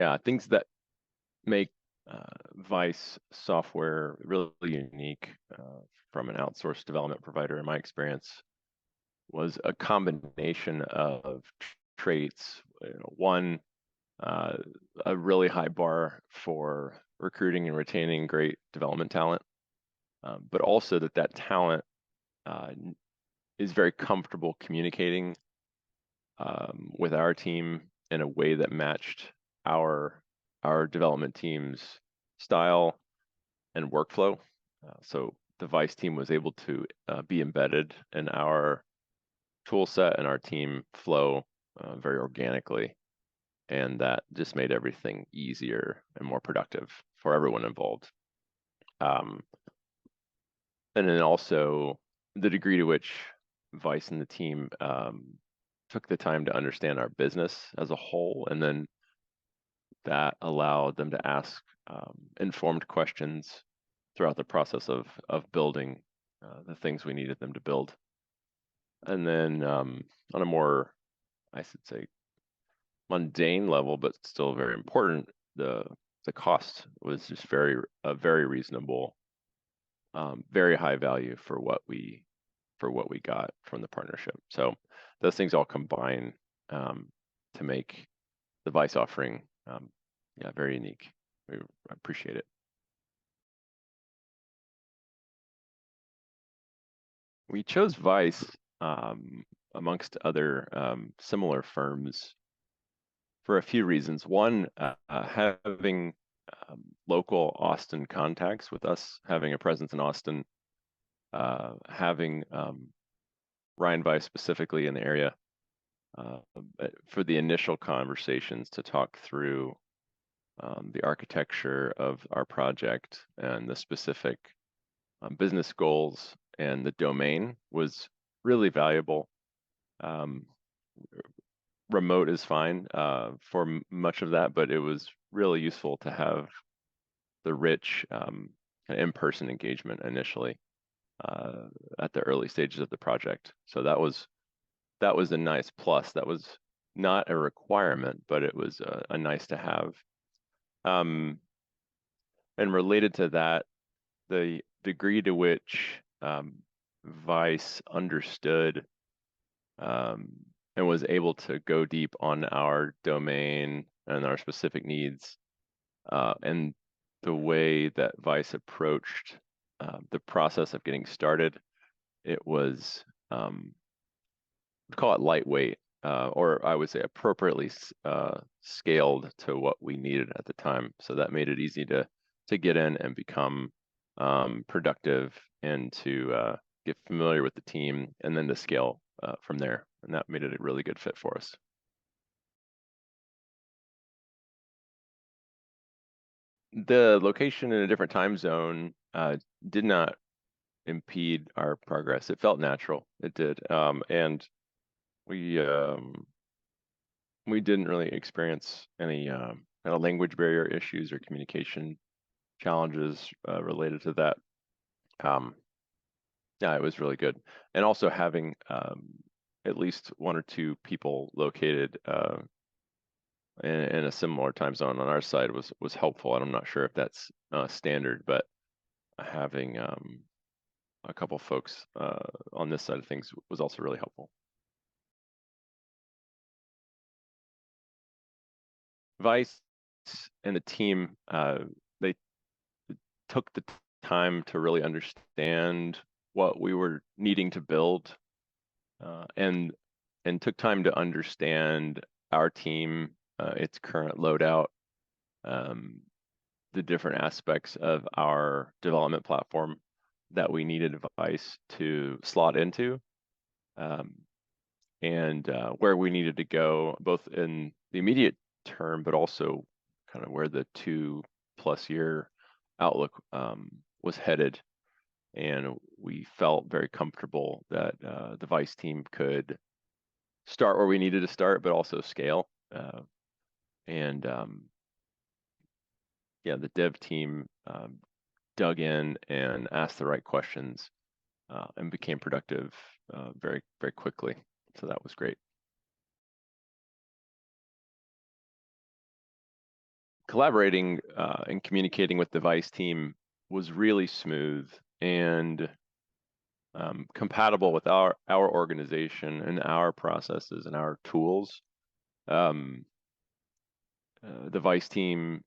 yeah, things that make Vice software really unique from an outsourced development provider, in my experience, was a combination of traits. One, uh, a really high bar for recruiting and retaining great development talent, but also that talent uh, is very comfortable communicating with our team in a way that matched our development team's style and workflow. So the Vice team was able to be embedded in our tool set and our team flow very organically. And that just made everything easier and more productive for everyone involved. Um, and then also the degree to which Vice and the team took the time to understand our business as a whole, and then that allowed them to ask informed questions throughout the process of building the things we needed them to build. And then on a more, I should say, mundane level, but still very important, the cost was just very reasonable, very high value for what we got from the partnership. So those things all combine to make the Vice offering, yeah, very unique. We appreciate it. We chose Vice amongst other similar firms for a few reasons. One, having local Austin contacts, with us having a presence in Austin, having Ryan Vice specifically in the area for the initial conversations to talk through the architecture of our project and the specific business goals and the domain was really valuable. Remote is fine for much of that, but it was really useful to have the rich in-person engagement initially at the early stages of the project. So that was a nice plus. That was not a requirement, but it was a nice to have. And related to that, the degree to which Vice understood and was able to go deep on our domain and our specific needs, and the way that Vice approached the process of getting started, it was, we'd call it lightweight, or I would say appropriately scaled to what we needed at the time. So that made it easy to get in and become productive and to get familiar with the team, and then to scale from there. And that made it a really good fit for us. The location in a different time zone did not impede our progress. It felt natural. It did, and we didn't really experience any kind of language barrier issues or communication challenges related to that. Yeah, it was really good, and also having at least one or two people located in a similar time zone on our side was helpful. And I'm not sure if that's standard, but having a couple folks on this side of things was also really helpful. Vice and the team, they took the time to really understand what we were needing to build, and took time to understand our team, its current loadout, the different aspects of our development platform that we needed Vice to slot into, and where we needed to go, both in the immediate term, but also kind of where the 2+ year outlook was headed. And we felt very comfortable that the Vice team could start where we needed to start, but also scale. And yeah, the dev team dug in and asked the right questions and became productive very, very quickly. So that was great. collaborating and communicating with the Vice team was really smooth and compatible with our organization and our processes and our tools. The Vice team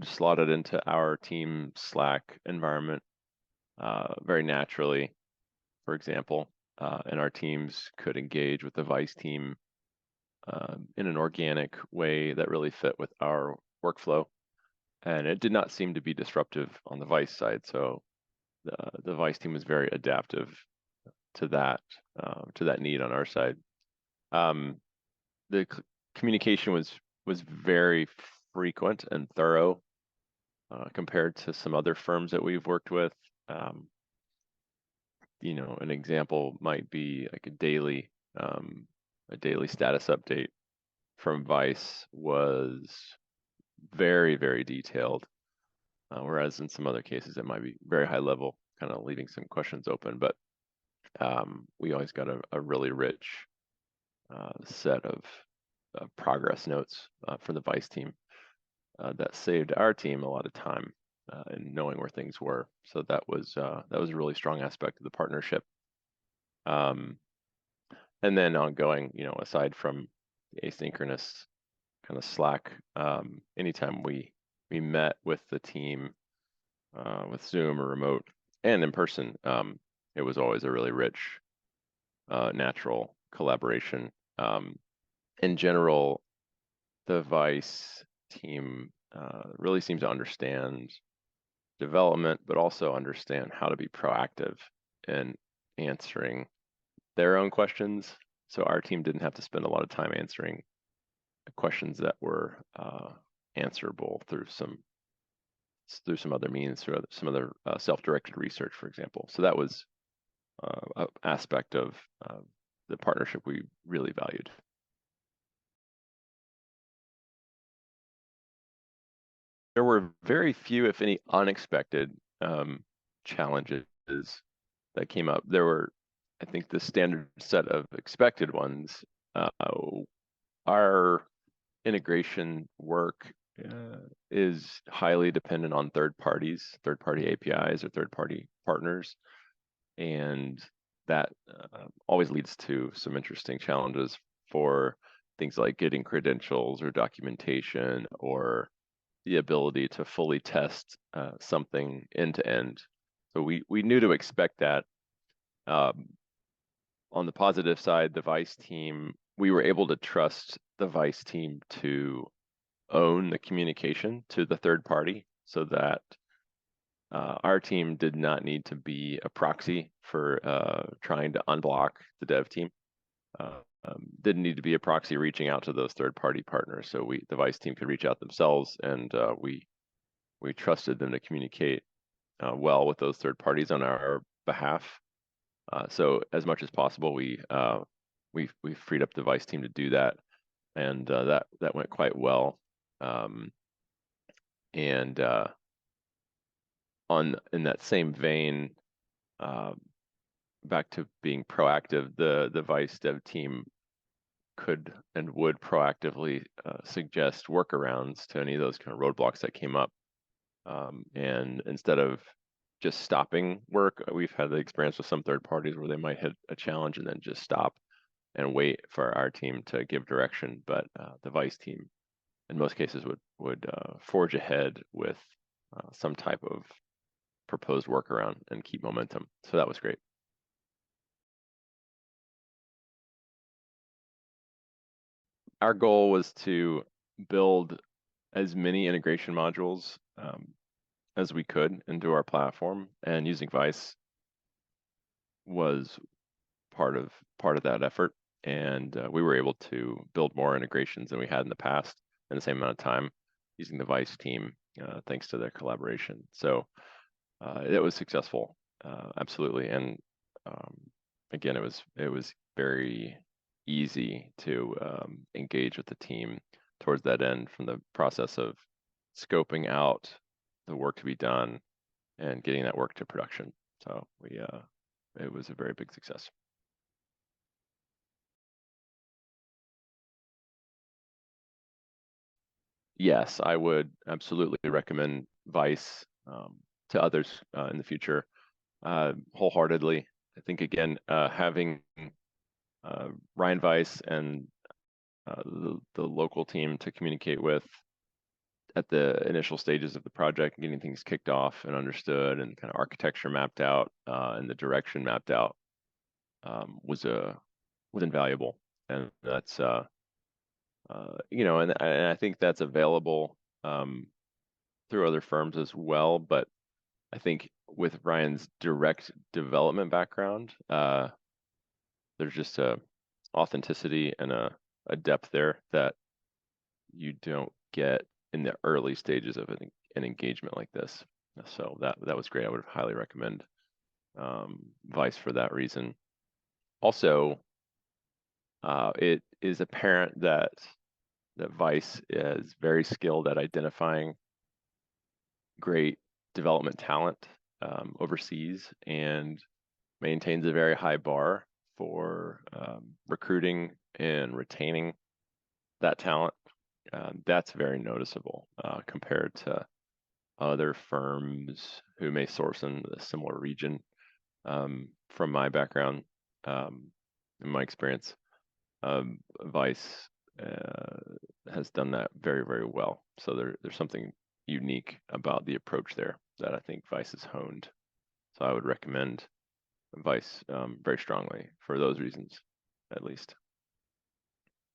slotted into our team Slack environment very naturally, for example, and our teams could engage with the Vice team in an organic way that really fit with our workflow. And it did not seem to be disruptive on the Vice side. So the Vice team was very adaptive to that need on our side. The communication was very frequent and thorough compared to some other firms that we've worked with. An example might be like a daily status update from Vice was very, very detailed, whereas in some other cases it might be very high level, kind of leaving some questions open. But we always got a really rich set of progress notes from the Vice team that saved our team a lot of time in knowing where things were. So that was a really strong aspect of the partnership. And then ongoing, aside from the asynchronous kind of Slack, anytime we met with the team with Zoom or remote and in person, it was always a really rich, natural collaboration. In general, the Vice team really seems to understand development, but also understand how to be proactive in answering their own questions. So our team didn't have to spend a lot of time answering questions that were answerable through some other means, through some other self-directed research, for example. So that was an aspect of the partnership we really valued. There were very few, if any, unexpected challenges that came up. There were, I think, the standard set of expected ones. Our integration work is highly dependent on third-party APIs or third-party partners, and that always leads to some interesting challenges for things like getting credentials or documentation or the ability to fully test something end to end. So we knew to expect that. On the positive side, the Vice team, we were able to trust the Vice team to own the communication to the third party so that our team did not need to be a proxy for trying to unblock the dev team. Didn't need to be a proxy reaching out to those third-party partners. So the Vice team could reach out themselves, and we trusted them to communicate well with those third parties on our behalf. So as much as possible, we freed up the Vice team to do that, and that went quite well. In that same vein, back to being proactive, the Vice dev team could and would proactively suggest workarounds to any of those kind of roadblocks that came up. And instead of just stopping work, we've had the experience with some third parties where they might hit a challenge and then just stop and wait for our team to give direction. But the Vice team, in most cases, would forge ahead with some type of proposed workaround and keep momentum. So that was great. Our goal was to build as many integration modules as we could into our platform, and using Vice was part of that effort. And we were able to build more integrations than we had in the past in the same amount of time using the Vice team, thanks to their collaboration. So it was successful, absolutely. And again, it was very easy to engage with the team towards that end, from the process of scoping out the work to be done and getting that work to production. So it was a very big success. yes, I would absolutely recommend Vice to others in the future wholeheartedly. I think again, having Ryan Vice and the local team to communicate with at the initial stages of the project, getting things kicked off and understood, and kind of architecture mapped out and the direction mapped out was invaluable. And that's and I think that's available through other firms as well. But I think with Ryan's direct development background, there's just a authenticity and a depth there that you don't get in the early stages of an engagement like this. So that was great. I would highly recommend Vice for that reason. Also, it is apparent that Vice is very skilled at identifying great development talent overseas and maintains a very high bar for recruiting and retaining that talent. That's very noticeable compared to other firms who may source in a similar region. From my background, in my experience, Vice has done that very, very well. So there's something unique about the approach there that I think Vice has honed. So I would recommend Vice very strongly for those reasons, at least.